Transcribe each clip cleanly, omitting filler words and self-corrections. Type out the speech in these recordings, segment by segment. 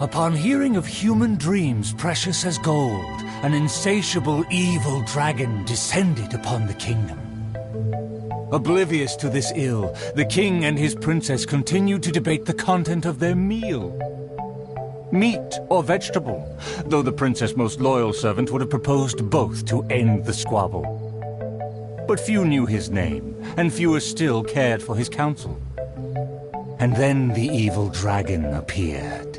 Upon hearing of human dreams precious as gold, an insatiable evil dragon descended upon the kingdom. Oblivious to this ill, the king and his princess continued to debate the content of their meal. Meat or vegetable, though the princess' most loyal servant would have proposed both to end the squabble. But few knew his name, and fewer still cared for his counsel. And then the evil dragon appeared.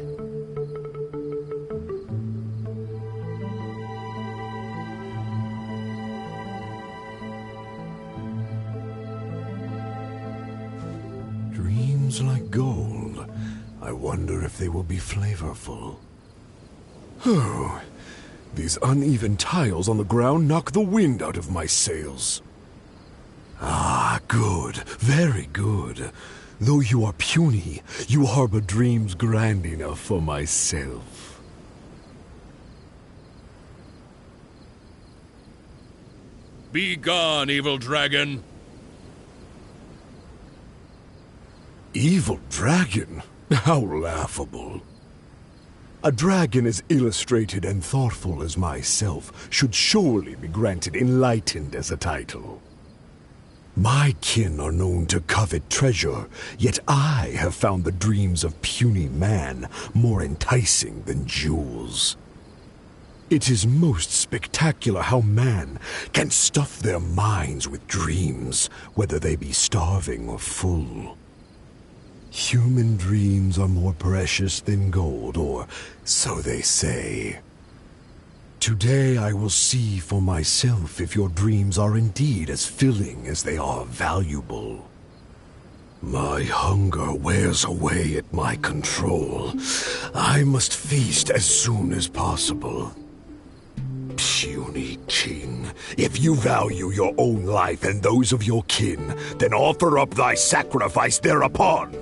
Dreams like gold. I wonder if they will be flavorful. Oh, these uneven tiles on the ground knock the wind out of my sails. Ah, good, very good. Though you are puny, you harbor dreams grand enough for myself. Be gone, evil dragon! Evil dragon? How laughable. A dragon as illustrated and thoughtful as myself should surely be granted enlightened as a title. My kin are known to covet treasure, yet I have found the dreams of puny man more enticing than jewels. It is most spectacular how man can stuff their minds with dreams, whether they be starving or full. Human dreams are more precious than gold, or so they say. Today I will see for myself if your dreams are indeed as filling as they are valuable. My hunger wears away at my control. I must feast as soon as possible. Puny king, if you value your own life and those of your kin, then offer up thy sacrifice thereupon.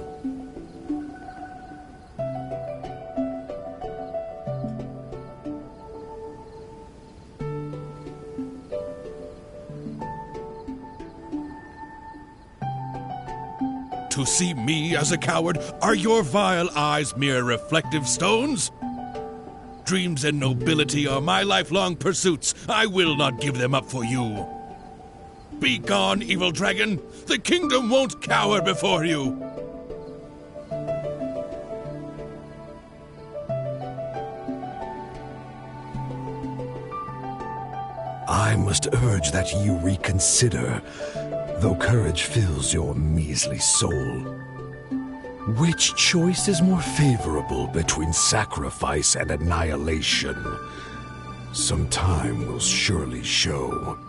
To see me as a coward, are your vile eyes mere reflective stones? Dreams and nobility are my lifelong pursuits. I will not give them up for you. Be gone, evil dragon! The kingdom won't cower before you! I must urge that you reconsider, though courage fills your measly soul. Which choice is more favorable between sacrifice and annihilation? Some time will surely show.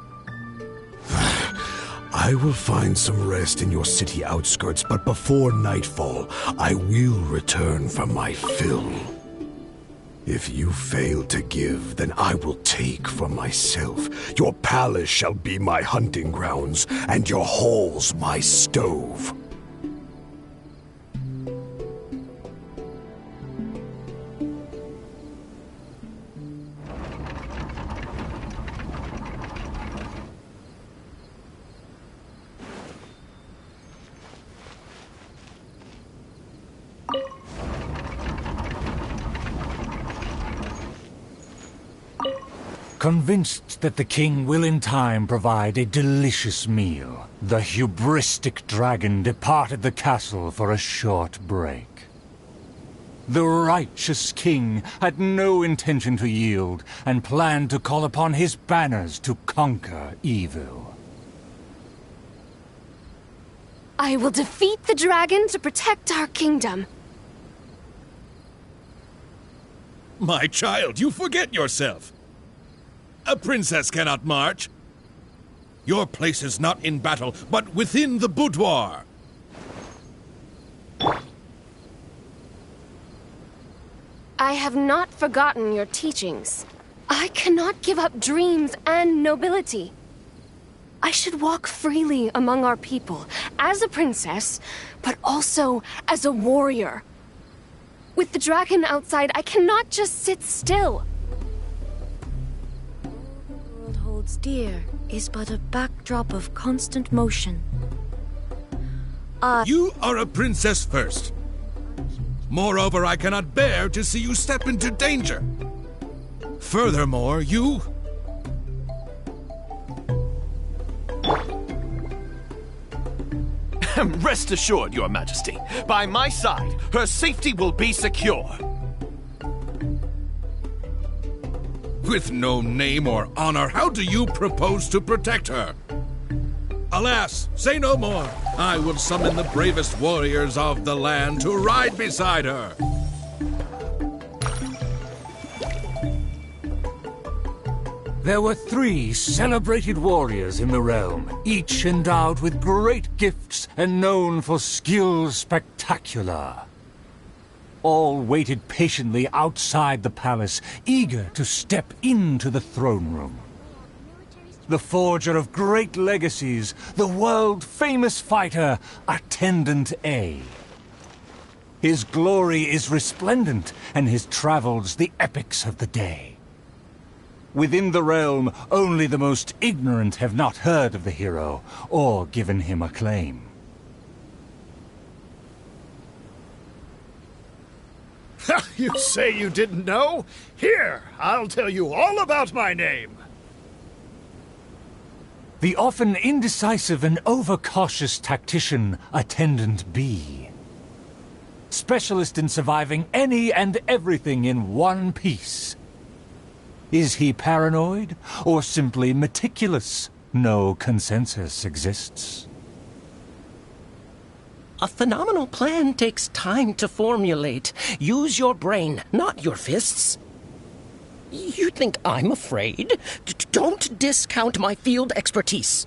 I will find some rest in your city outskirts, but before nightfall, I will return for my fill. If you fail to give, then I will take for myself. Your palace shall be my hunting grounds, and your halls my stove. Convinced that the king will in time provide a delicious meal, the hubristic dragon departed the castle for a short break. The righteous king had no intention to yield, and planned to call upon his banners to conquer evil. I will defeat the dragon to protect our kingdom. My child, you forget yourself. A princess cannot march. Your place is not in battle, but within the boudoir. I have not forgotten your teachings. I cannot give up dreams and nobility. I should walk freely among our people, as a princess, but also as a warrior. With the dragon outside, I cannot just sit still. holds dear is but a backdrop of constant motion. You are a princess first. Moreover, I cannot bear to see you step into danger. Furthermore, you... Rest assured, Your Majesty, by my side, her safety will be secure. With no name or honor, how do you propose to protect her? Alas, say no more. I will summon the bravest warriors of the land to ride beside her. There were 3 celebrated warriors in the realm, each endowed with great gifts and known for skills spectacular. All waited patiently outside the palace, eager to step into the throne room. The forger of great legacies, the world-famous fighter, Attendant A. His glory is resplendent, and his travels the epics of the day. Within the realm, only the most ignorant have not heard of the hero, or given him acclaim. You say you didn't know? Here, I'll tell you all about my name. The often indecisive and overcautious tactician, Attendant B. Specialist in surviving any and everything in one piece. Is he paranoid, or simply meticulous? No consensus exists. A phenomenal plan takes time to formulate. Use your brain, not your fists. You think I'm afraid? Don't discount my field expertise.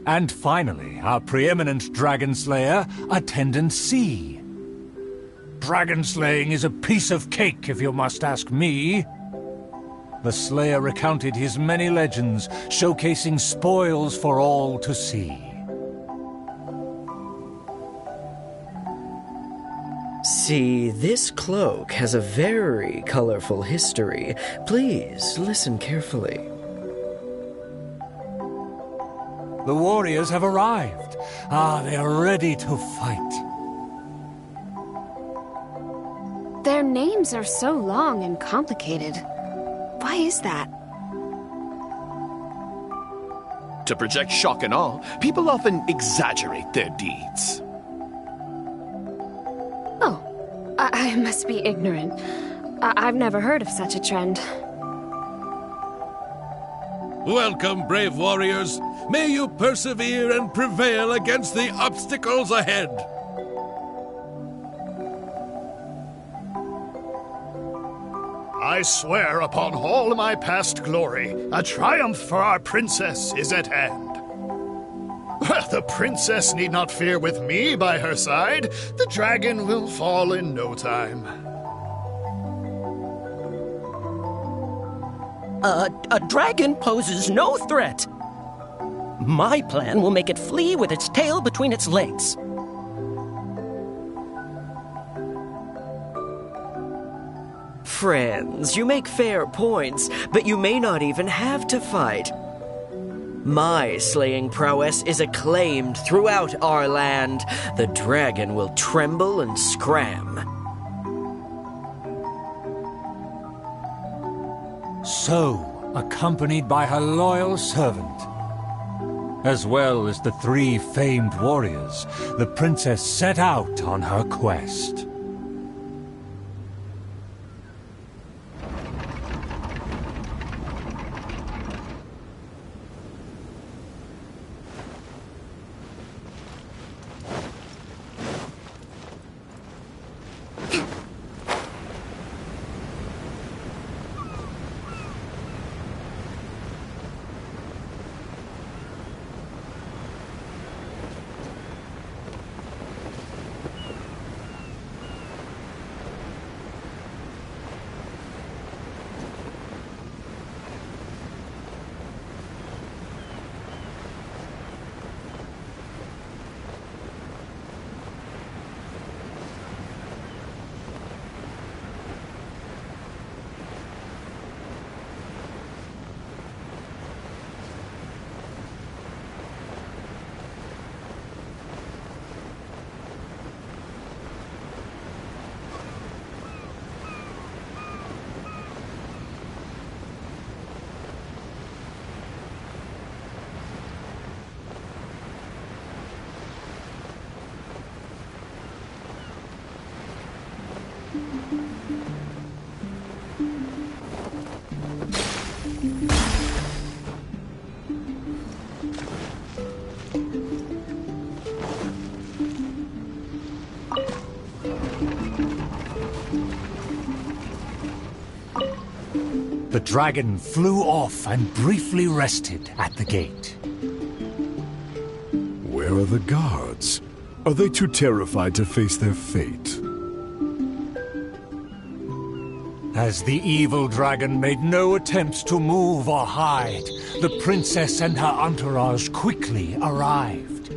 And finally, our preeminent dragon slayer, Attendant C. Dragon slaying is a piece of cake, if you must ask me. The slayer recounted his many legends, showcasing spoils for all to see. See, this cloak has a very colorful history. Please, listen carefully. The warriors have arrived. They are ready to fight. Their names are so long and complicated. Why is that? To project shock and awe, people often exaggerate their deeds. Oh, I must be ignorant. I've never heard of such a trend. Welcome, brave warriors. May you persevere and prevail against the obstacles ahead. I swear upon all my past glory, a triumph for our princess is at hand. The princess need not fear with me by her side. The dragon will fall in no time. A dragon poses no threat. My plan will make it flee with its tail between its legs. Friends, you make fair points, but you may not even have to fight. My slaying prowess is acclaimed throughout our land. The dragon will tremble and scram. So, accompanied by her loyal servant, as well as the 3 famed warriors, the princess set out on her quest. The dragon flew off and briefly rested at the gate. Where are the guards? Are they too terrified to face their fate? As the evil dragon made no attempts to move or hide, the princess and her entourage quickly arrived.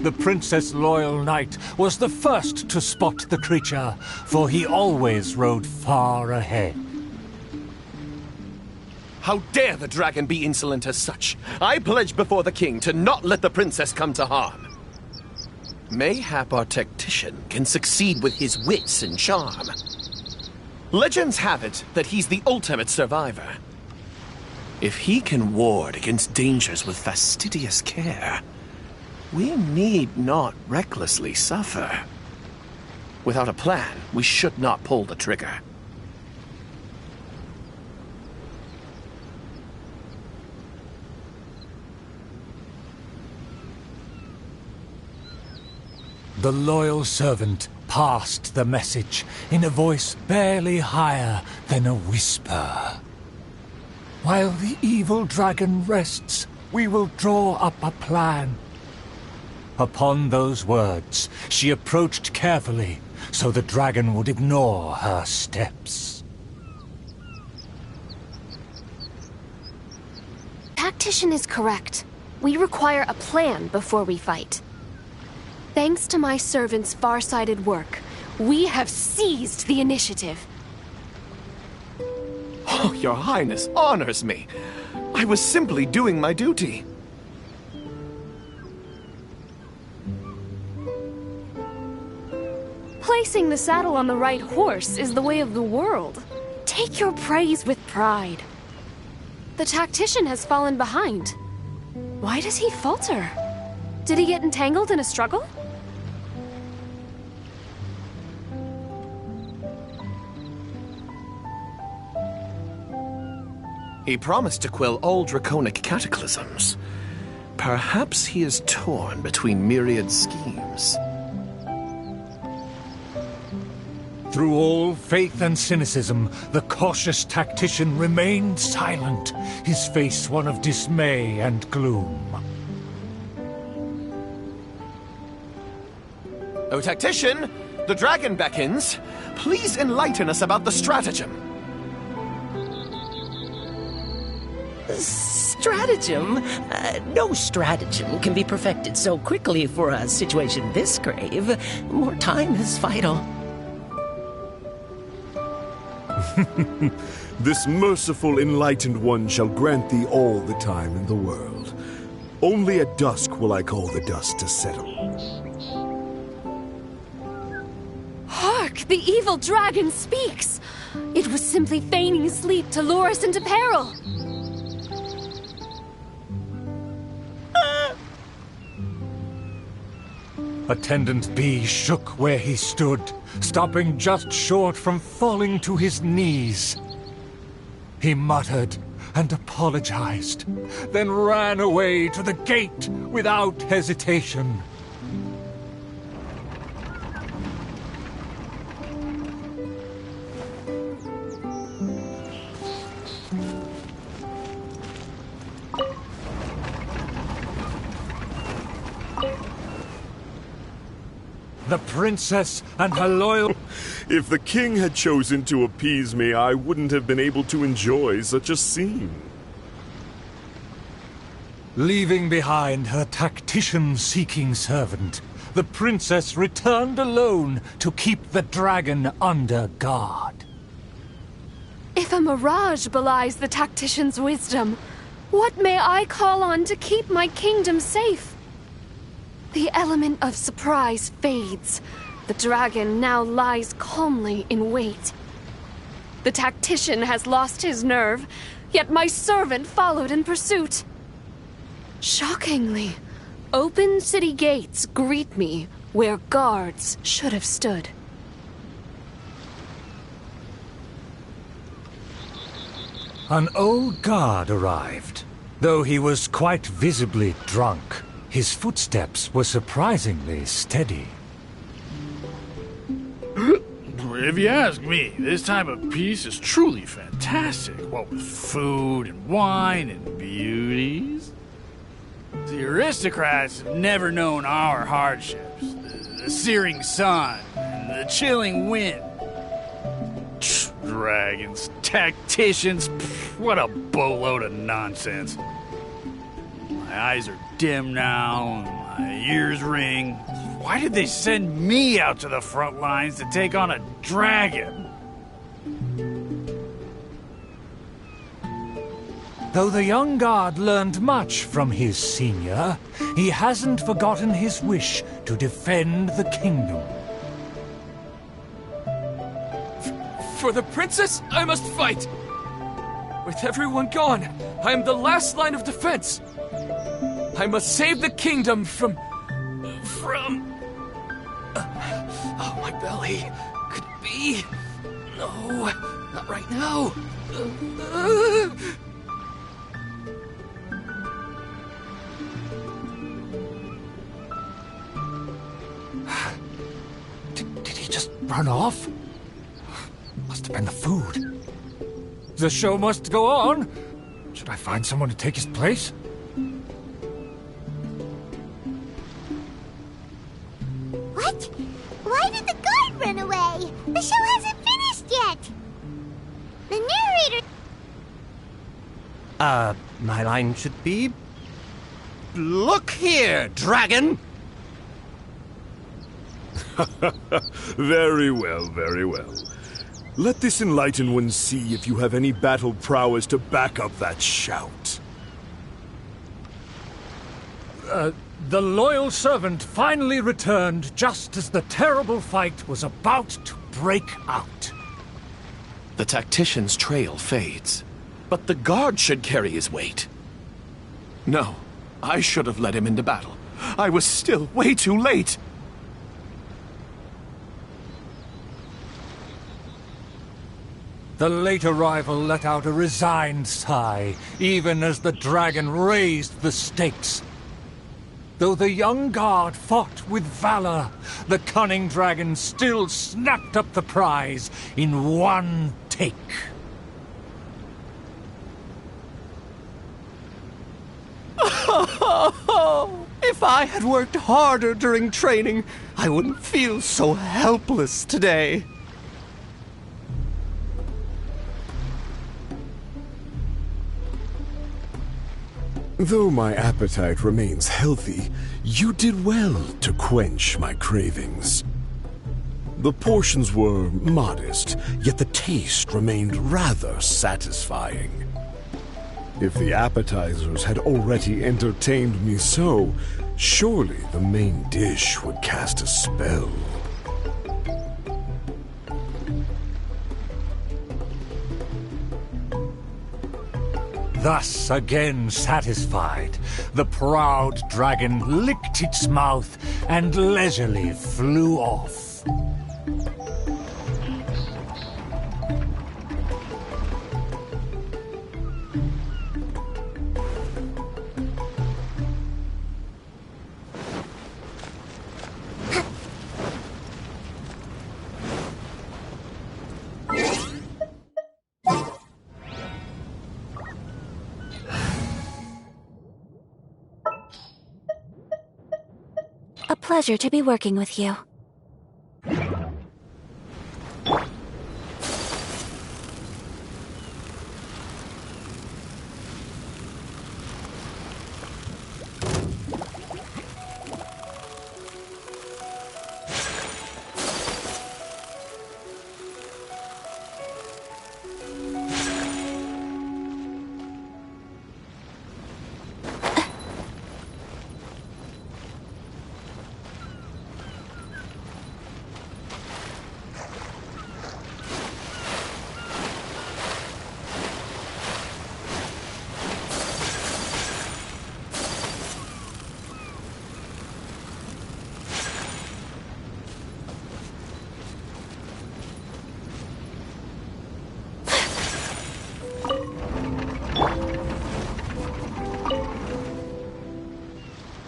The princess' loyal knight was the first to spot the creature, for he always rode far ahead. How dare the dragon be insolent as such? I pledge before the king to not let the princess come to harm. Mayhap our tactician can succeed with his wits and charm. Legends have it that he's the ultimate survivor. If he can ward against dangers with fastidious care, we need not recklessly suffer. Without a plan, we should not pull the trigger. The loyal servant passed the message in a voice barely higher than a whisper. While the evil dragon rests, we will draw up a plan. Upon those words, she approached carefully, so the dragon would ignore her steps. Tactician is correct. We require a plan before we fight. Thanks to my servant's far-sighted work, we have seized the initiative. Oh, your highness honors me. I was simply doing my duty. Placing the saddle on the right horse is the way of the world. Take your praise with pride. The tactician has fallen behind. Why does he falter? Did he get entangled in a struggle? He promised to quell all draconic cataclysms. Perhaps he is torn between myriad schemes. Through all faith and cynicism, the cautious tactician remained silent, his face one of dismay and gloom. Oh, tactician! The dragon beckons. Please enlighten us about the stratagem. Stratagem? No stratagem can be perfected so quickly for a situation this grave. More time is vital. This merciful, enlightened one shall grant thee all the time in the world. Only at dusk will I call the dust to settle. Hark! The evil dragon speaks! It was simply feigning sleep to lure us into peril. Attendant B shook where he stood, stopping just short from falling to his knees. He muttered and apologized, then ran away to the gate without hesitation. The princess and her loyal... If the king had chosen to appease me, I wouldn't have been able to enjoy such a scene. Leaving behind her tactician-seeking servant, the princess returned alone to keep the dragon under guard. If a mirage belies the tactician's wisdom, what may I call on to keep my kingdom safe? The element of surprise fades. The dragon now lies calmly in wait. The tactician has lost his nerve, yet my servant followed in pursuit. Shockingly, open city gates greet me where guards should have stood. An old guard arrived. Though he was quite visibly drunk, his footsteps were surprisingly steady. If you ask me, this type of peace is truly fantastic. What with food and wine and beauties. The aristocrats have never known our hardships. The searing sun and the chilling wind. Dragons, tacticians, what a boatload of nonsense. My eyes are dim now, and my ears ring. Why did they send me out to the front lines to take on a dragon? Though the young guard learned much from his senior, he hasn't forgotten his wish to defend the kingdom. For the princess, I must fight! With everyone gone, I am the last line of defense! I must save the kingdom from... Oh, my belly. Could it be? No, not right now. Did he just run off? Must have been the food. The show must go on. Should I find someone to take his place? What? Why did the guard run away? The show hasn't finished yet. The narrator... My line should be... Look here, dragon! Very well, very well. Let this enlightened one see if you have any battle prowess to back up that shout. The loyal servant finally returned just as the terrible fight was about to break out. The tactician's trail fades, but the guard should carry his weight. No, I should have led him into battle. I was still way too late. The late arrival let out a resigned sigh, even as the dragon raised the stakes. Though the young guard fought with valor, the cunning dragon still snapped up the prize in one take. If I had worked harder during training, I wouldn't feel so helpless today. Though my appetite remains healthy, you did well to quench my cravings. The portions were modest, yet the taste remained rather satisfying. If the appetizers had already entertained me so, surely the main dish would cast a spell. Thus, again satisfied, the proud dragon licked its mouth and leisurely flew off. A pleasure to be working with you.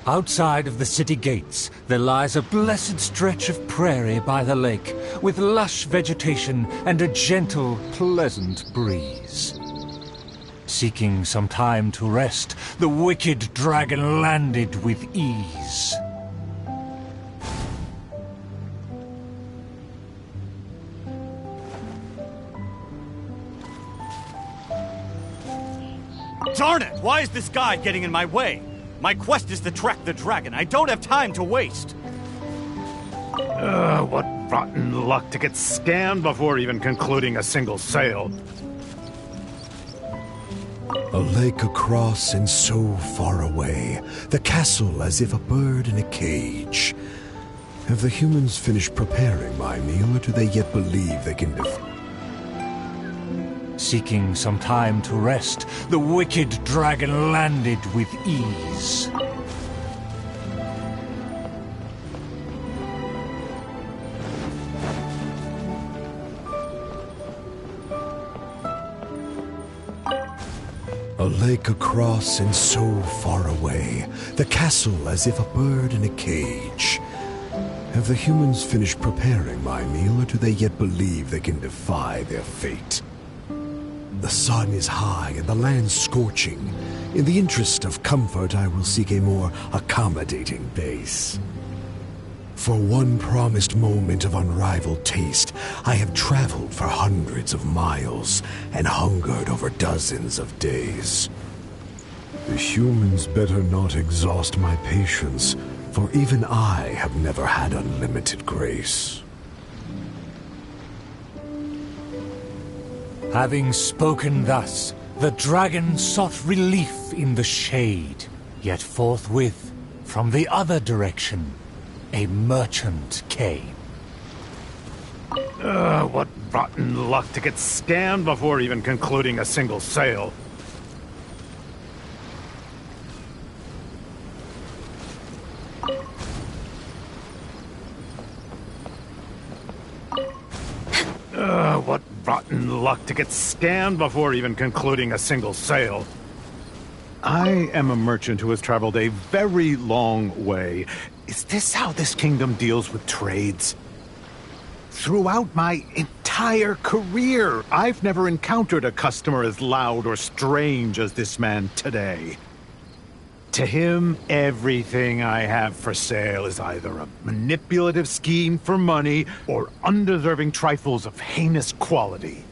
Outside of the city gates, there lies a blessed stretch of prairie by the lake, with lush vegetation and a gentle, pleasant breeze. Seeking some time to rest, the wicked dragon landed with ease. Darn it! Why is this guy getting in my way? My quest is to track the dragon. I don't have time to waste. What rotten luck to get scammed before even concluding a single sale. A lake across and so far away, the castle as if a bird in a cage. Have the humans finished preparing my meal, or do they yet believe they can Seeking some time to rest, the wicked dragon landed with ease. A lake across and so far away, the castle as if a bird in a cage. Have the humans finished preparing my meal, or do they yet believe they can defy their fate? The sun is high and the land scorching. In the interest of comfort, I will seek a more accommodating base. For one promised moment of unrivaled taste, I have traveled for hundreds of miles and hungered over dozens of days. The humans better not exhaust my patience, for even I have never had unlimited grace. Having spoken thus, the dragon sought relief in the shade, yet forthwith, from the other direction, a merchant came. What rotten luck to get scammed before even concluding a single sale. What rotten luck to get scammed before even concluding a single sale. I am a merchant who has traveled a very long way. Is this how this kingdom deals with trades? Throughout my entire career, I've never encountered a customer as loud or strange as this man today. To him, everything I have for sale is either a manipulative scheme for money or undeserving trifles of heinous quality.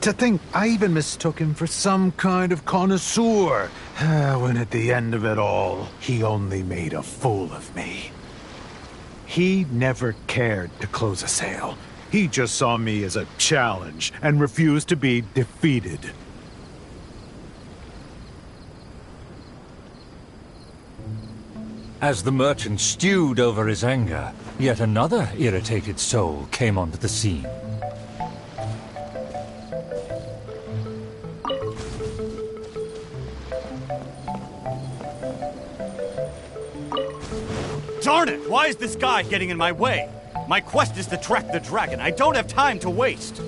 To think I even mistook him for some kind of connoisseur, when at the end of it all, he only made a fool of me. He never cared to close a sale. He just saw me as a challenge and refused to be defeated. As the merchant stewed over his anger, yet another irritated soul came onto the scene. Darn it! Why is this guy getting in my way? My quest is to track the dragon. I don't have time to waste.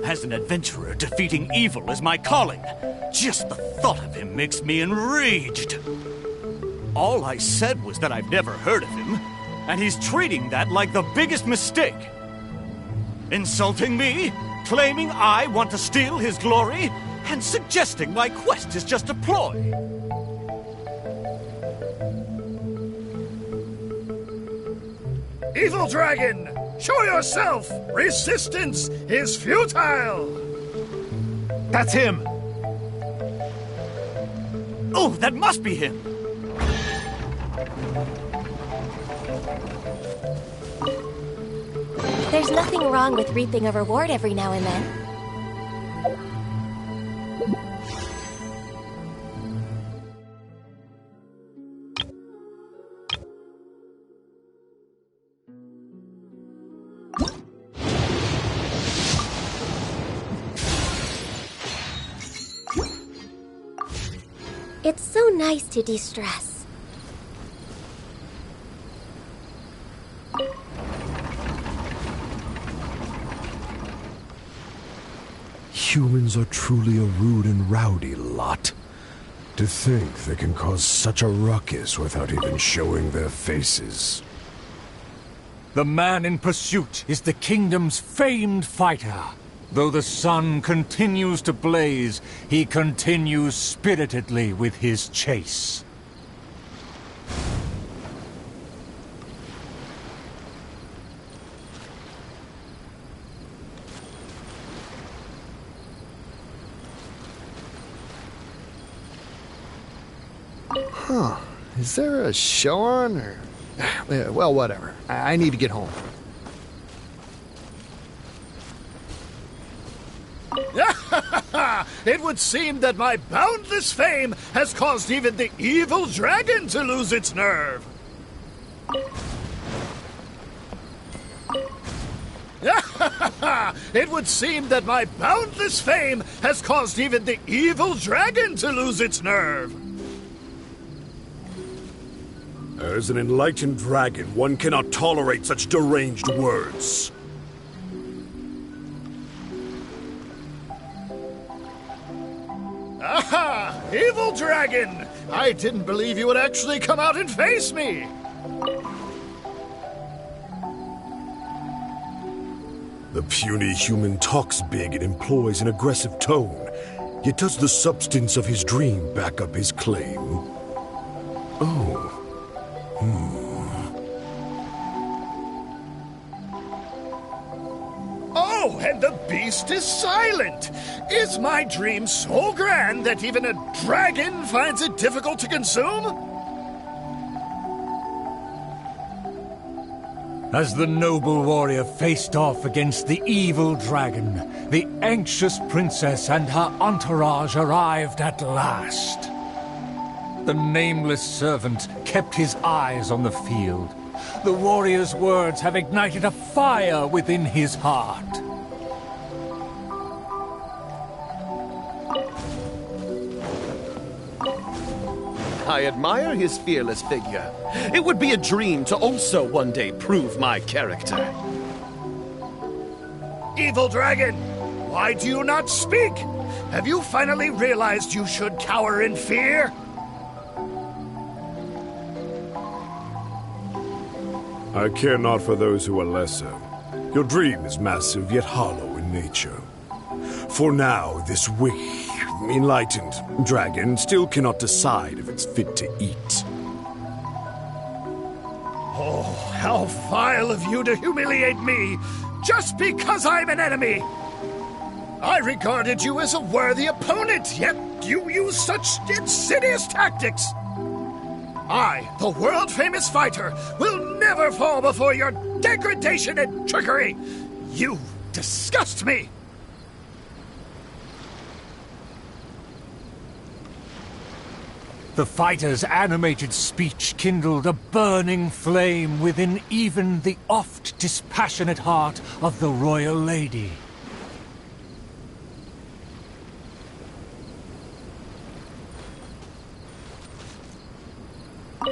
As an adventurer, defeating evil is my calling. Just the thought of him makes me enraged. All I said was that I've never heard of him, and he's treating that like the biggest mistake. Insulting me, claiming I want to steal his glory, and suggesting my quest is just a ploy. Evil dragon, show yourself! Resistance is futile! That's him! Oh, that must be him! There's nothing wrong with reaping a reward every now and then. It's so nice to de-stress. Humans are truly a rude and rowdy lot. To think they can cause such a ruckus without even showing their faces. The man in pursuit is the kingdom's famed fighter. Though the sun continues to blaze, he continues spiritedly with his chase. Huh. Is there a show on, or... Well, whatever. I need to get home. It would seem that my boundless fame has caused even the evil dragon to lose its nerve. It would seem that my boundless fame has caused even the evil dragon to lose its nerve. As an enlightened dragon, one cannot tolerate such deranged words. Aha! Evil dragon! I didn't believe you would actually come out and face me! The puny human talks big and employs an aggressive tone, yet does the substance of his dream back up his claim? Oh. Oh, and the beast is silent! Is my dream so grand that even a dragon finds it difficult to consume? As the noble warrior faced off against the evil dragon, the anxious princess and her entourage arrived at last. The nameless servant kept his eyes on the field. The warrior's words have ignited a fire within his heart. I admire his fearless figure. It would be a dream to also one day prove my character. Evil dragon, why do you not speak? Have you finally realized you should cower in fear? I care not for those who are lesser. Your dream is massive yet hollow in nature. For now, this weak, enlightened dragon still cannot decide if it's fit to eat. Oh, how vile of you to humiliate me, just because I'm an enemy! I regarded you as a worthy opponent, yet you use such insidious tactics! I, the world-famous fighter, will never fall before your degradation and trickery! You disgust me! The fighter's animated speech kindled a burning flame within even the oft dispassionate heart of the royal lady.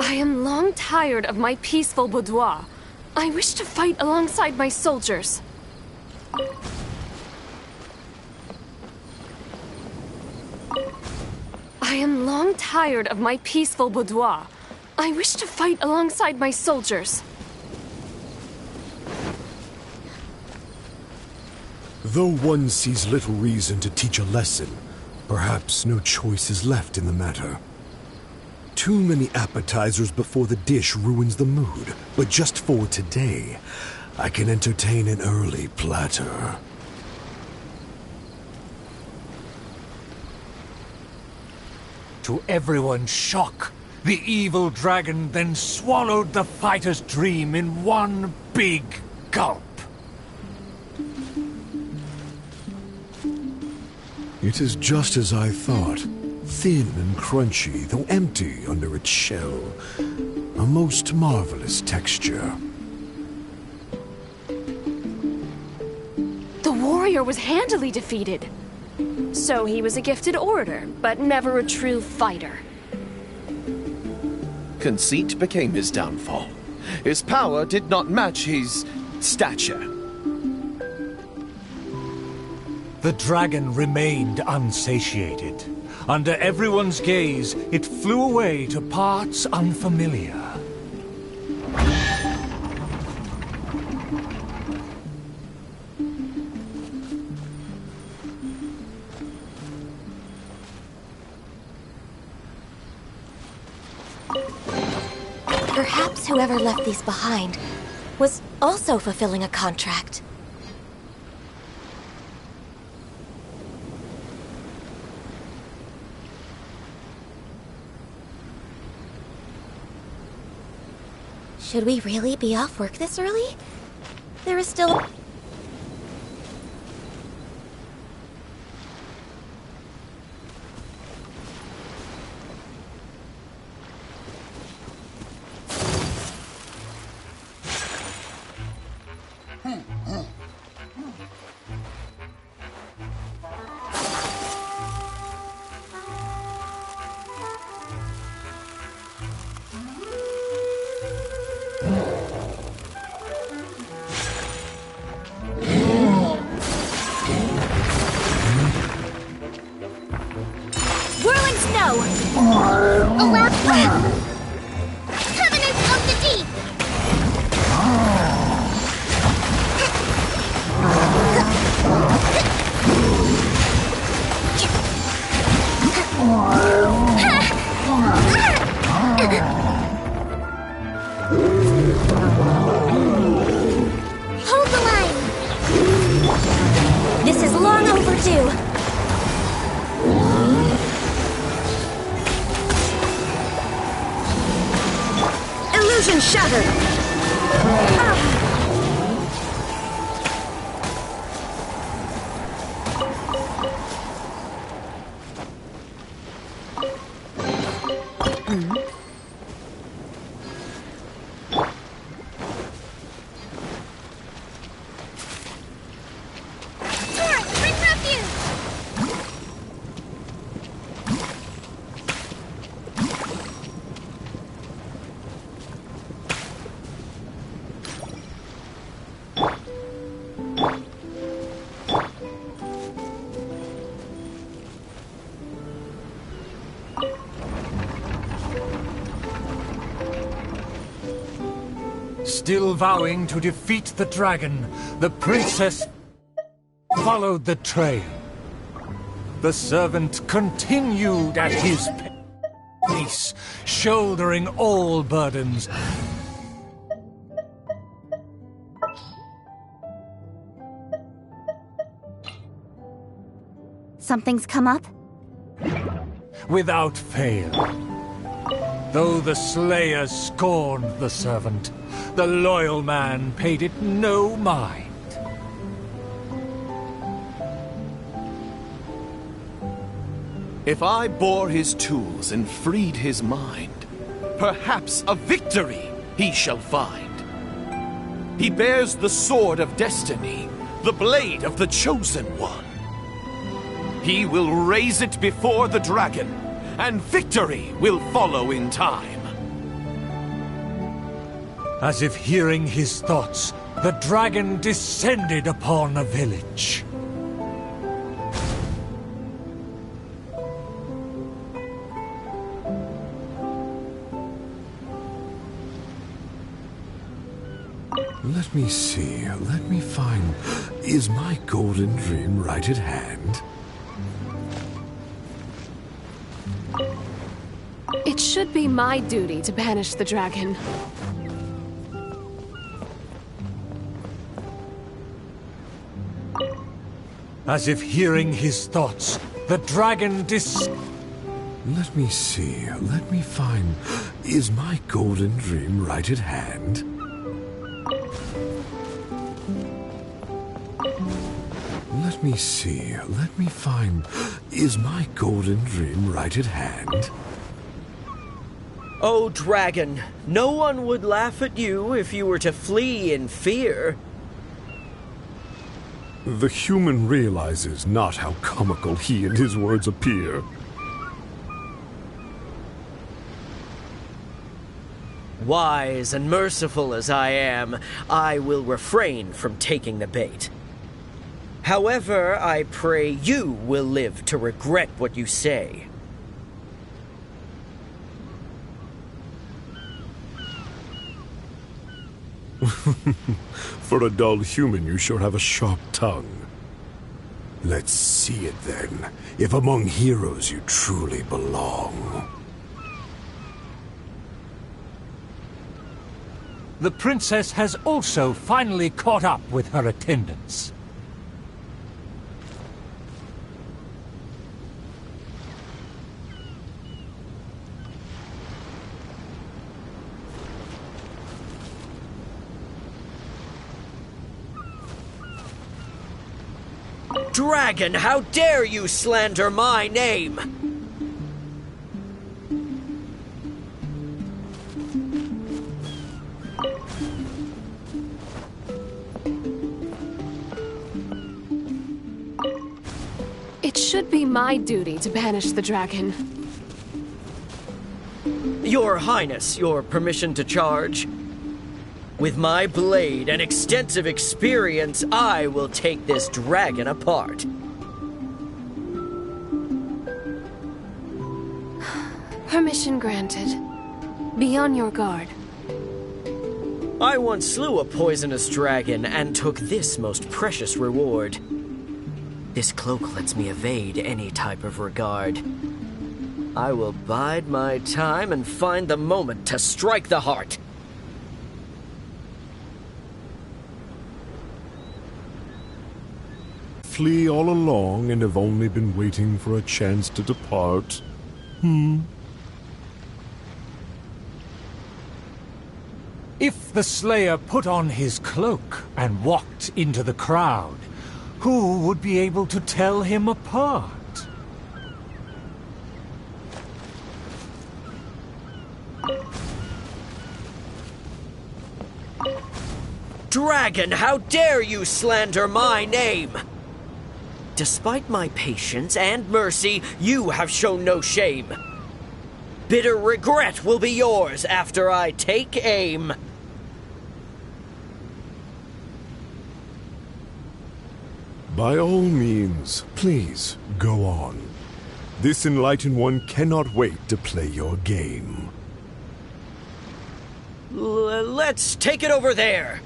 I am long tired of my peaceful boudoir. I wish to fight alongside my soldiers. I am long tired of my peaceful boudoir. I wish to fight alongside my soldiers. Though one sees little reason to teach a lesson, perhaps no choice is left in the matter. Too many appetizers before the dish ruins the mood, but just for today, I can entertain an early platter. To everyone's shock, the evil dragon then swallowed the fighter's dream in one big gulp. It is just as I thought. Thin and crunchy, though empty under its shell. A most marvelous texture. The warrior was handily defeated. So he was a gifted orator, but never a true fighter. Conceit became his downfall. His power did not match his stature. The dragon remained unsatiated. Under everyone's gaze, it flew away to parts unfamiliar. whoever left these behind was also fulfilling a contract. Should we really be off work this early? There is still... Still vowing to defeat the dragon, the princess followed the trail. The servant continued at his pace, shouldering all burdens. Something's come up? Without fail. Though the slayer scorned the servant, the loyal man paid it no mind. If I bore his tools and freed his mind, perhaps a victory he shall find. He bears the sword of destiny, the blade of the chosen one. He will raise it before the dragon, and victory will follow in time. As if hearing his thoughts, the dragon descended upon a village. Let me see, let me find... Is my golden dream right at hand? It should be my duty to banish the dragon. As if hearing his thoughts, the dragon Let me see, let me find... Is my golden dream right at hand? Let me see, let me find... Is my golden dream right at hand? Oh, dragon, no one would laugh at you if you were to flee in fear. The human realizes not how comical he and his words appear. Wise and merciful as I am, I will refrain from taking the bait. However, I pray you will live to regret what you say. For a dull human, you sure have a sharp tongue. Let's see it then, if among heroes you truly belong. the princess has also finally caught up with her attendants. Dragon, how dare you slander my name? It should be my duty to banish the dragon. Your Highness, your permission to charge? With my blade and extensive experience, I will take this dragon apart. Permission granted. Be on your guard. I once slew a poisonous dragon and took this most precious reward. This cloak lets me evade any type of regard. I will bide my time and find the moment to strike the heart. Flee all along and have only been waiting for a chance to depart. If the Slayer put on his cloak and walked into the crowd, who would be able to tell him apart? Dragon, how dare you slander my name? Despite my patience and mercy, you have shown no shame. Bitter regret will be yours after I take aim. By all means, please, go on. This enlightened one cannot wait to play your game. Let's take it over there.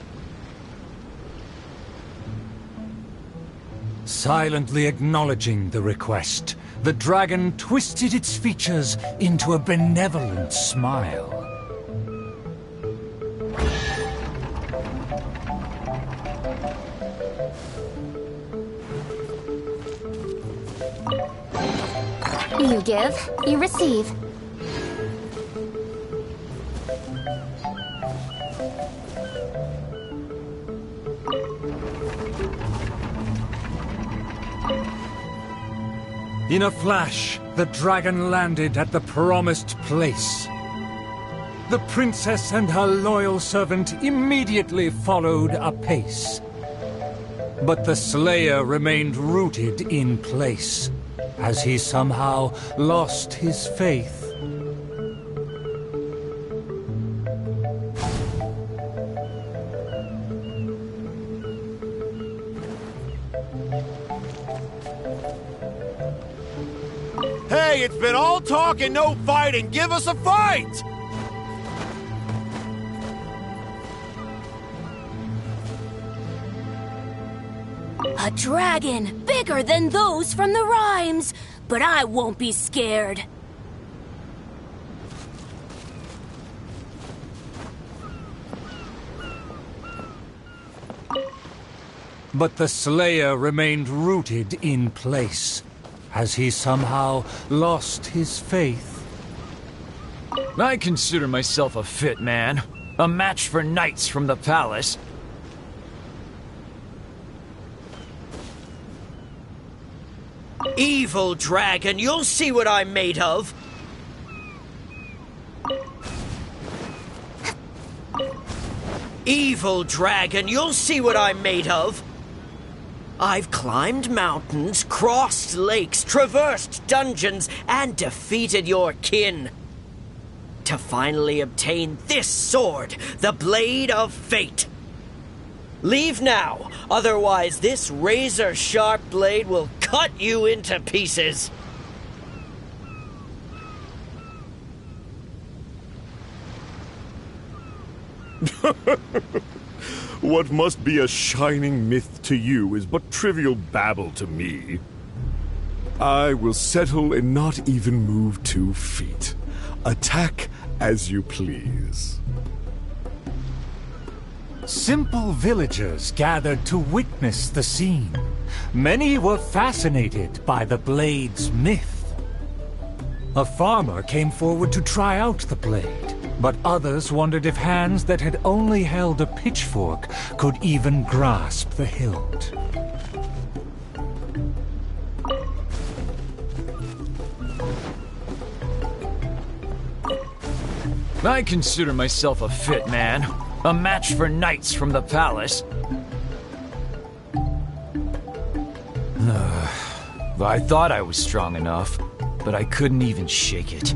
Silently acknowledging the request, the dragon twisted its features into a benevolent smile. You give, you receive. In a flash, the dragon landed at the promised place. The princess and her loyal servant immediately followed apace. But the Slayer remained rooted in place, as he somehow lost his faith. Hey, it's been all talk and no fighting. Give us a fight! A dragon, bigger than those from the rhymes. But I won't be scared. But the Slayer remained rooted in place, as he somehow lost his faith. I consider myself a fit man. A match for knights from the palace. Evil dragon, you'll see what I'm made of. Evil dragon, you'll see what I'm made of. I've climbed mountains, crossed lakes, traversed dungeons, and defeated your kin. To finally obtain this sword, the Blade of Fate. Leave now, otherwise this razor-sharp blade will cut you into pieces. What must be a shining myth to you is but trivial babble to me. I will settle and not even move 2 feet. Attack as you please. Simple villagers gathered to witness the scene. Many were fascinated by the blade's myth. A farmer came forward to try out the blade, but others wondered if hands that had only held a pitchfork could even grasp the hilt. I consider myself a fit man. A match for knights from the palace. I thought I was strong enough, but I couldn't even shake it.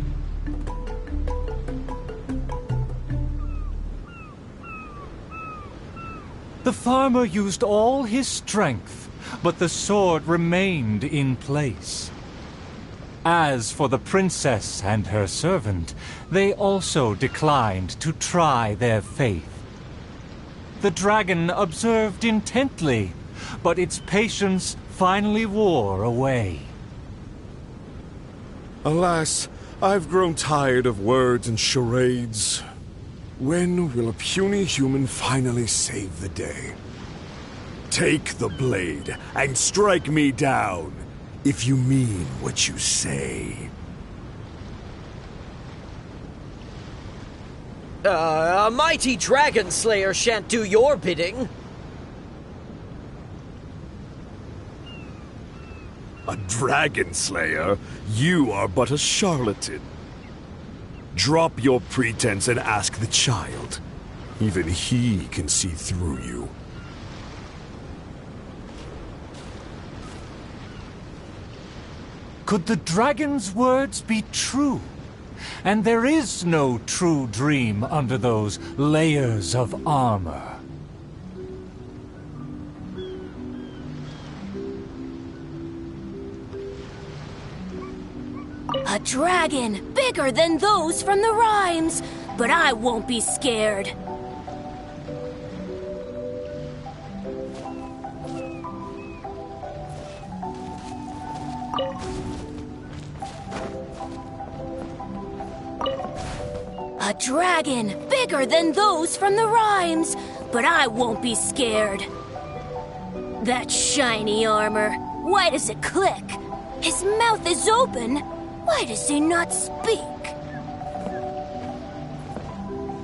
The farmer used all his strength, but the sword remained in place. As for the princess and her servant, they also declined to try their faith. The dragon observed intently, but its patience finally wore away. Alas, I've grown tired of words and charades. When will a puny human finally save the day? Take the blade and strike me down, if you mean what you say. A mighty dragon slayer shan't do your bidding. A dragon slayer? You are but a charlatan. Drop your pretense and ask the child. Even he can see through you. Could the dragon's words be true? And there is no true dream under those layers of armor. A dragon bigger than those from the rhymes, but I won't be scared. A dragon bigger than those from the rhymes, but I won't be scared. That shiny armor, why does it click? His mouth is open. Why does he not speak?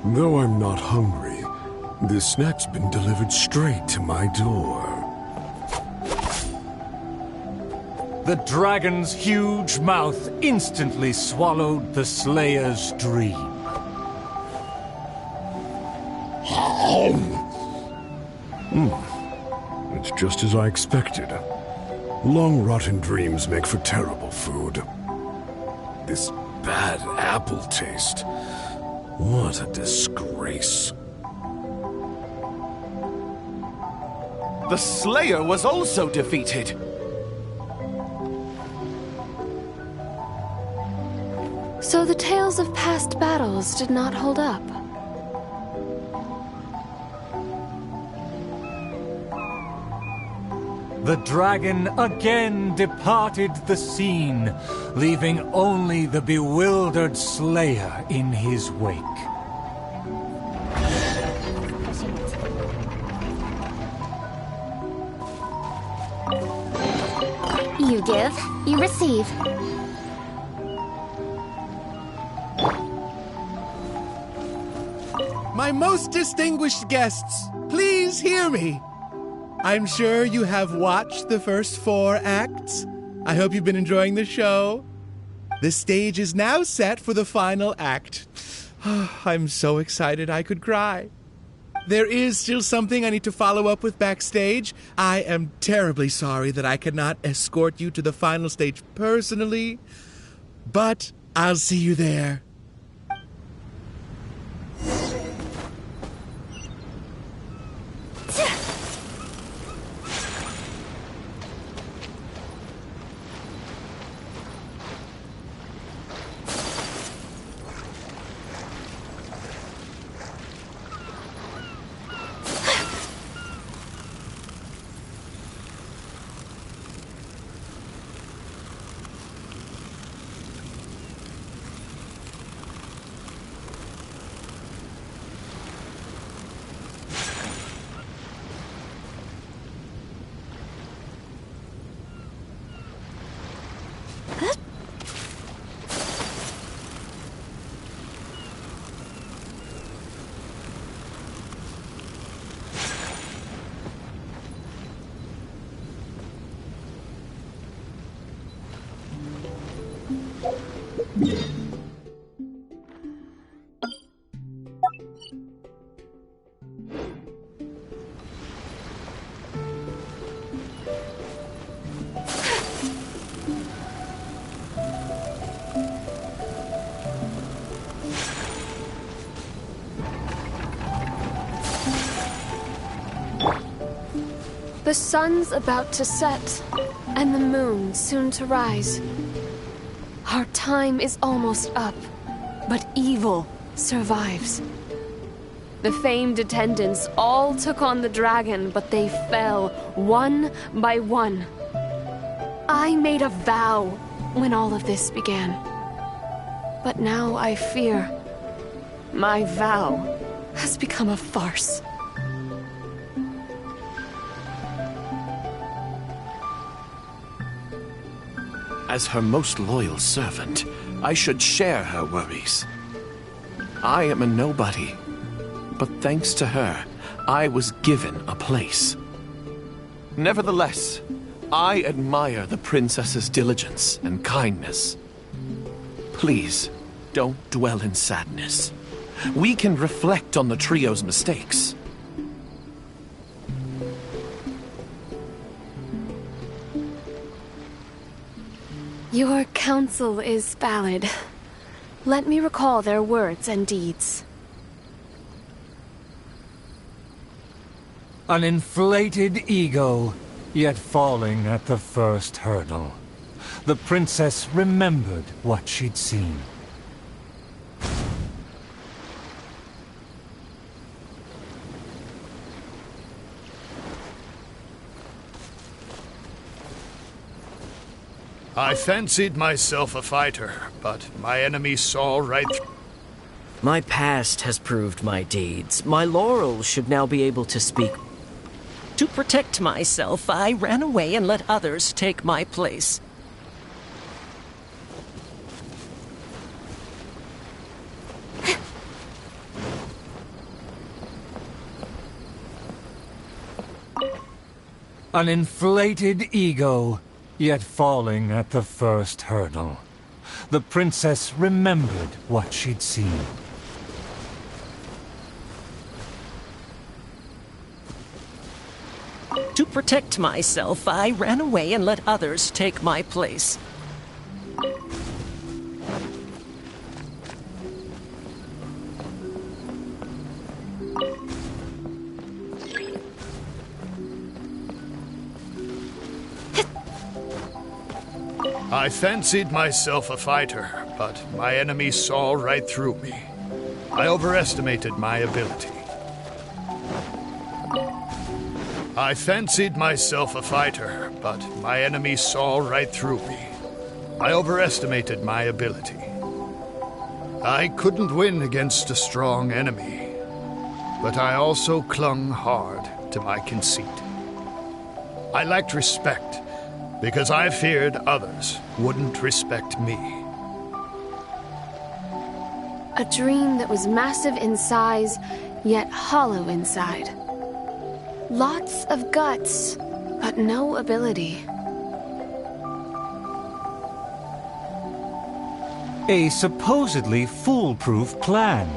Though I'm not hungry, this snack's been delivered straight to my door. The dragon's huge mouth instantly swallowed the Slayer's dream. It's just as I expected. Long rotten dreams make for terrible food. This bad apple taste. What a disgrace. The Slayer was also defeated. So the tales of past battles did not hold up. The dragon again departed the scene, leaving only the bewildered Slayer in his wake. You give, you receive. My most distinguished guests, please hear me. I'm sure you have watched the first 4 acts. I hope you've been enjoying the show. The stage is now set for the final act. I'm so excited I could cry. There is still something I need to follow up with backstage. I am terribly sorry that I cannot escort you to the final stage personally, but I'll see you there. The sun's about to set, and the moon soon to rise. Our time is almost up, but evil survives. The famed attendants all took on the dragon, but they fell one by one. I made a vow when all of this began. But now I fear my vow has become a farce. As her most loyal servant, I should share her worries. I am a nobody, but thanks to her, I was given a place. Nevertheless, I admire the princess's diligence and kindness. Please, don't dwell in sadness. We can reflect on the trio's mistakes. Your counsel is valid. Let me recall their words and deeds. An inflated ego, yet falling at the first hurdle. The princess remembered what she'd seen. I fancied myself a fighter, but my enemy saw right through. My past has proved my deeds. My laurels should now be able to speak. To protect myself, I ran away and let others take my place. An inflated ego, yet falling at the first hurdle. The princess remembered what she'd seen. To protect myself, I ran away and let others take my place. I fancied myself a fighter, but my enemy saw right through me. I overestimated my ability. I fancied myself a fighter, but my enemy saw right through me. I overestimated my ability. I couldn't win against a strong enemy, but I also clung hard to my conceit. I lacked respect because I feared others wouldn't respect me. A dream that was massive in size, yet hollow inside. Lots of guts, but no ability. A supposedly foolproof plan,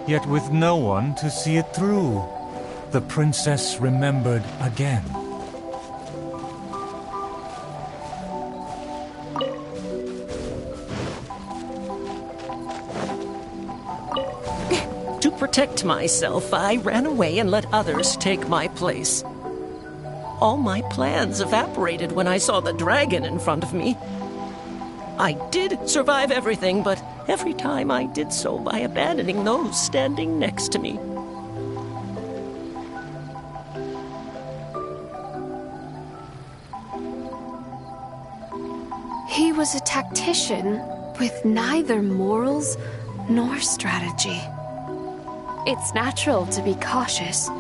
yet with no one to see it through. The princess remembered again. To protect myself, I ran away and let others take my place. All my plans evaporated when I saw the dragon in front of me. I did survive everything, but every time I did so by abandoning those standing next to me. He was a tactician with neither morals nor strategy. It's natural to be cautious,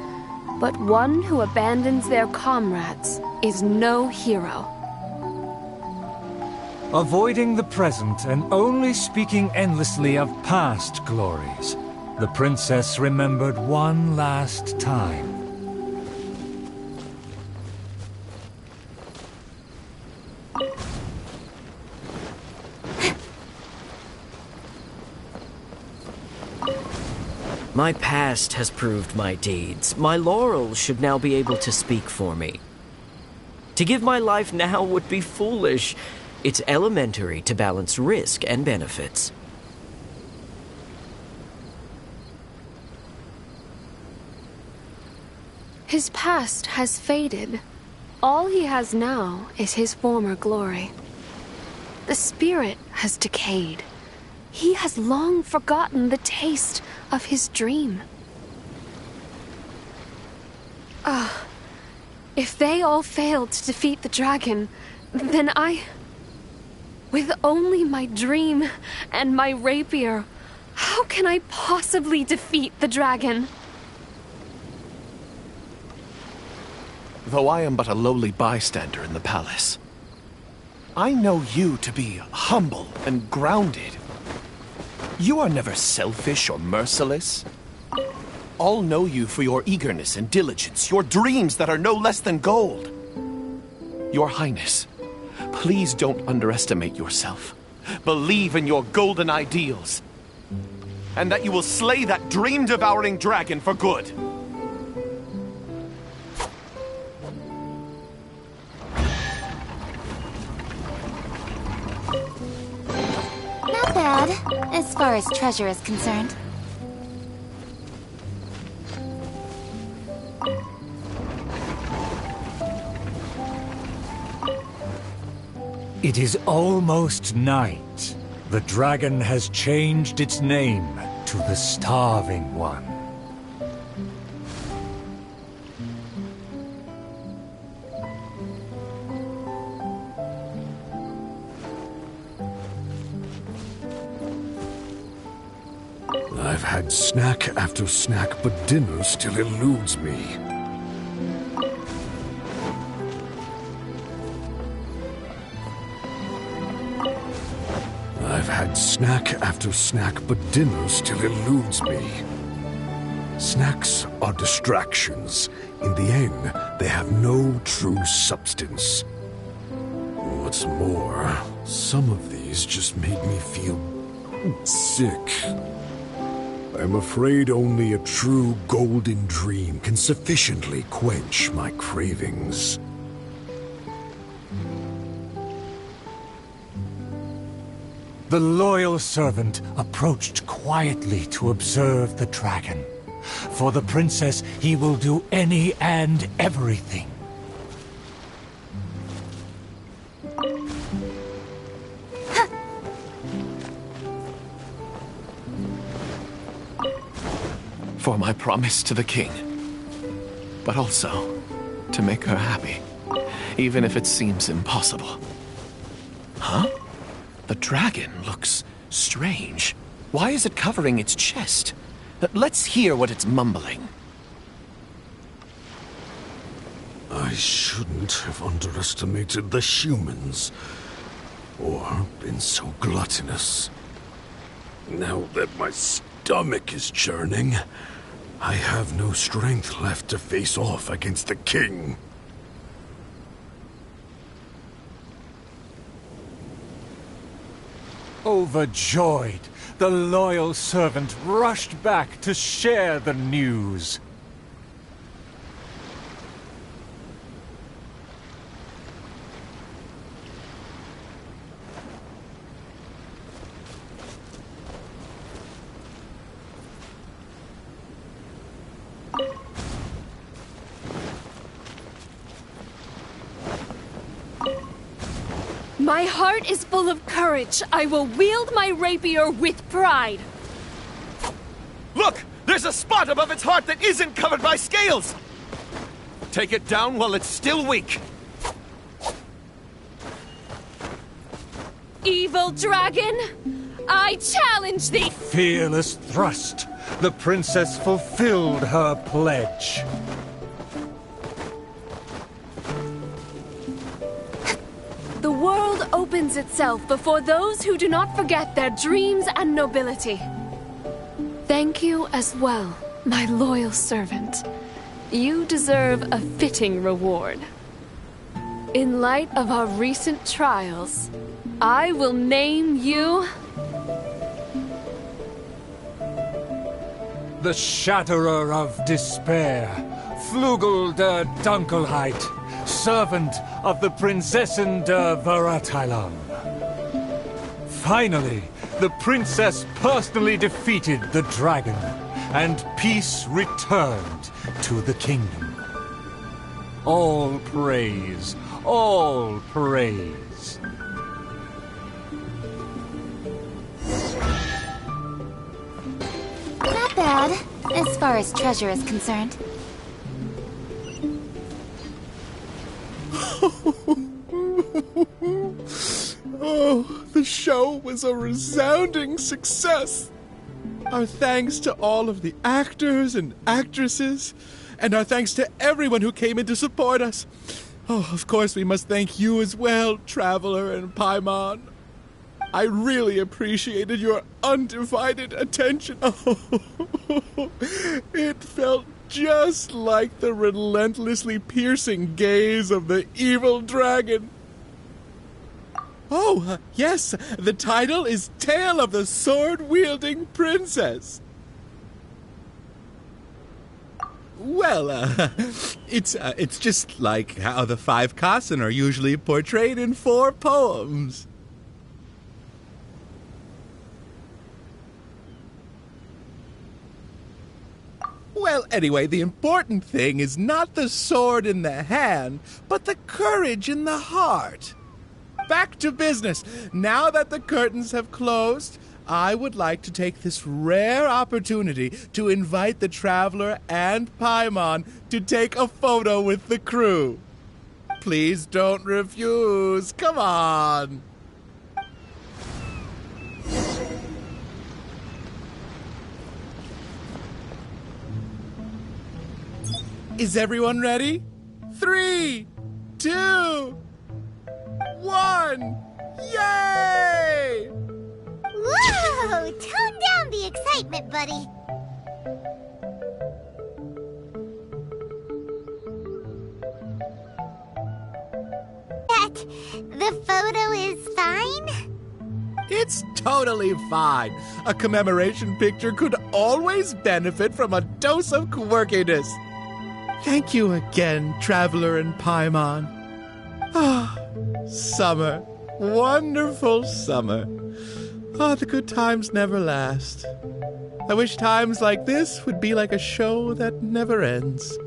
but one who abandons their comrades is no hero. Avoiding the present and only speaking endlessly of past glories, the princess remembered one last time. My past has proved my deeds. My laurels should now be able to speak for me. To give my life now would be foolish. It's elementary to balance risk and benefits. His past has faded. All he has now is his former glory. The spirit has decayed. He has long forgotten the taste of his dream. If they all failed to defeat the dragon, then with only my dream and my rapier, how can I possibly defeat the dragon? Though I am but a lowly bystander in the palace, I know you to be humble and grounded. You are never selfish or merciless. All know you for your eagerness and diligence, your dreams that are no less than gold. Your Highness, please don't underestimate yourself. Believe in your golden ideals, and that you will slay that dream-devouring dragon for good. Not bad, as far as treasure is concerned. It is almost night. The dragon has changed its name to the Starving One. I've had snack after snack, but dinner still eludes me. I've had snack after snack, but dinner still eludes me. Snacks are distractions. In the end, they have no true substance. What's more, some of these just made me feel sick. I'm afraid only a true golden dream can sufficiently quench my cravings. The loyal servant approached quietly to observe the dragon. For the princess, he will do any and everything. For my promise to the king, but also to make her happy, even if it seems impossible. Huh? The dragon looks strange. Why is it covering its chest? Let's hear what it's mumbling. I shouldn't have underestimated the humans, or been so gluttonous. Now that my stomach is churning, I have no strength left to face off against the king. Overjoyed, the loyal servant rushed back to share the news. My heart is full of courage. I will wield my rapier with pride. Look! There's a spot above its heart that isn't covered by scales! Take it down while it's still weak. Evil dragon, I challenge thee! Fearless thrust. The princess fulfilled her pledge. The world opens itself before those who do not forget their dreams and nobility. Thank you as well, my loyal servant. You deserve a fitting reward. In light of our recent trials, I will name you the Shatterer of Despair, Flugel der Dunkelheit, servant of the Prinzessin der Veratailung. Finally, the princess personally defeated the dragon, and peace returned to the kingdom. All praise, all praise. Not bad, as far as treasure is concerned. Oh, the show was a resounding success. Our thanks to all of the actors and actresses, and our thanks to everyone who came in to support us. Oh, of course, we must thank you as well, Traveler and Paimon. I really appreciated your undivided attention. Oh, it felt just like the relentlessly piercing gaze of the evil dragon. Oh, yes, the title is Tale of the Sword-Wielding Princess. Well, it's just like how the 5 Kassen are usually portrayed in 4 poems. Well, anyway, the important thing is not the sword in the hand, but the courage in the heart. Back to business. Now that the curtains have closed, I would like to take this rare opportunity to invite the Traveler and Paimon to take a photo with the crew. Please don't refuse. Come on. Is everyone ready? 3, 2, 1. Yay! Whoa! Tone down the excitement, buddy. The photo is fine? It's totally fine. A commemoration picture could always benefit from a dose of quirkiness. Thank you again, Traveler and Paimon. Ah, summer. Wonderful summer. Oh, the good times never last. I wish times like this would be like a show that never ends.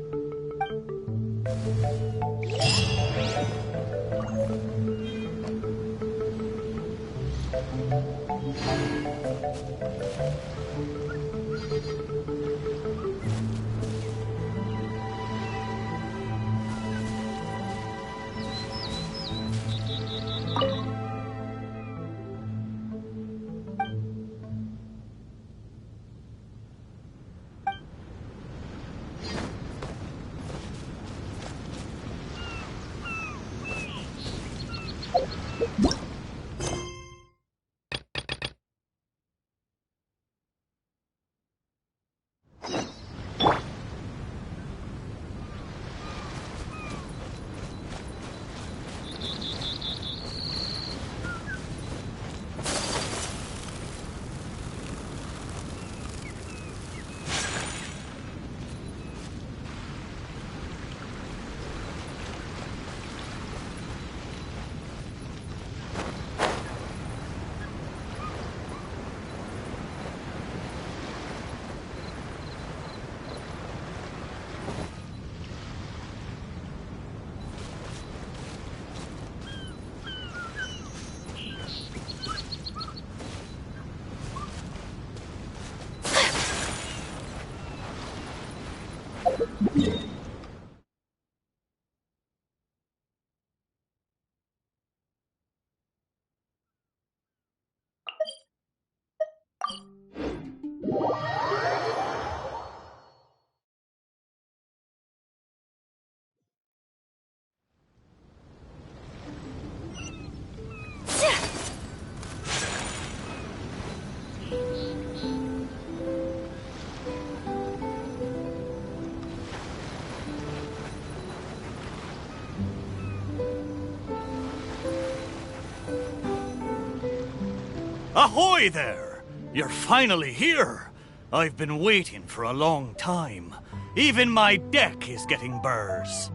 Ahoy there! You're finally here! I've been waiting for a long time. Even my deck is getting burrs.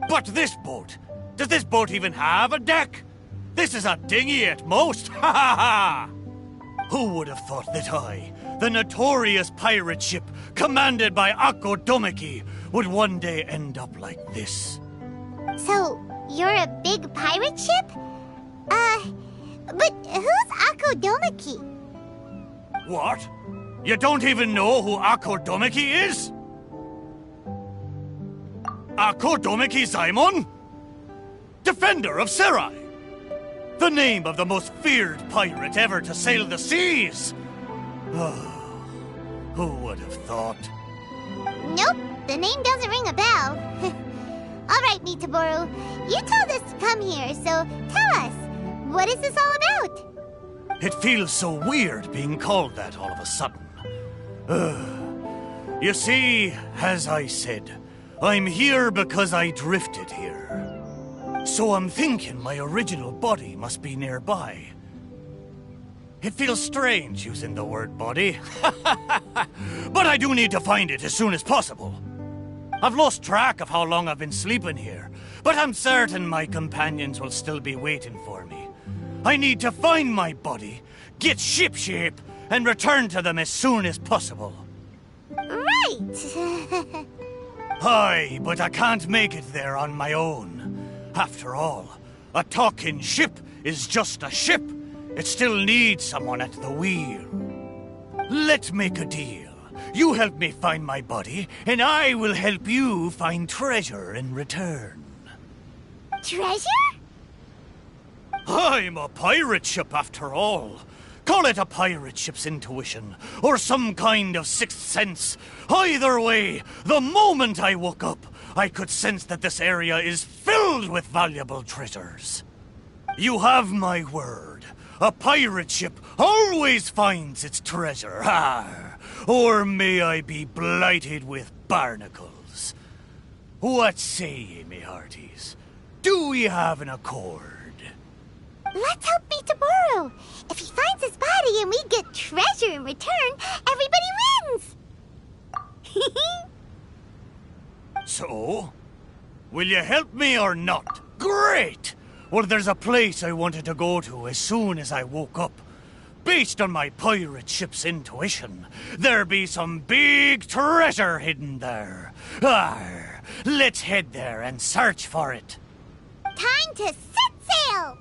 But this boat, does this boat even have a deck? This is a dinghy at most, ha ha ha! Who would have thought that I, the notorious pirate ship commanded by Akko Domeki, would one day end up like this? So, you're a big pirate ship? But who's Akko Domeki? What? You don't even know who Akko Domeki is? Akko Domeki Zaimon? Defender of Serai! The name of the most feared pirate ever to sail the seas! Oh, who would have thought? Nope, the name doesn't ring a bell. Alright, Mitaboru, you told us to come here, so tell us, what is this all about? It feels so weird being called that all of a sudden. You see, as I said, I'm here because I drifted here. So I'm thinking my original body must be nearby. It feels strange using the word body. But I do need to find it as soon as possible. I've lost track of how long I've been sleeping here, but I'm certain my companions will still be waiting for me. I need to find my body, get shipshape, and return to them as soon as possible. Right! Aye, but I can't make it there on my own. After all, a talking ship is just a ship. It still needs someone at the wheel. Let's make a deal. You help me find my body, and I will help you find treasure in return. Treasure? I'm a pirate ship after all. Call it a pirate ship's intuition, or some kind of sixth sense. Either way, the moment I woke up, I could sense that this area is filled with valuable treasures. You have my word. A pirate ship always finds its treasure. Ah, or may I be blighted with barnacles. What say ye, me hearties? Do we have an accord? Let's help Mitaboru. If he finds his body and we get treasure in return, everybody wins! So? Will you help me or not? Great! Well, there's a place I wanted to go to as soon as I woke up. Based on my pirate ship's intuition, there be some big treasure hidden there. Arr, let's head there and search for it. Time to set sail!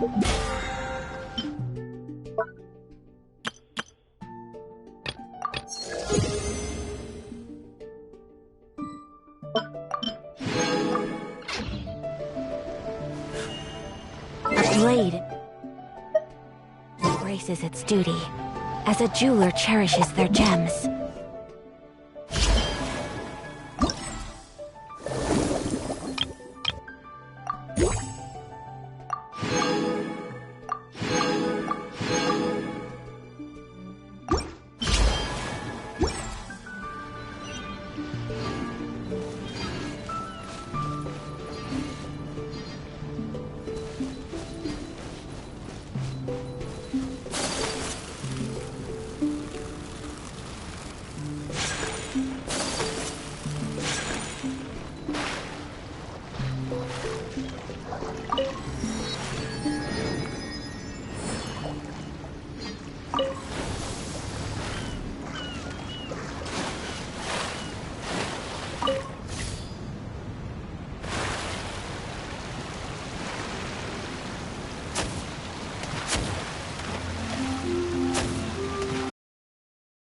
A blade embraces its duty, as a jeweler cherishes their gems.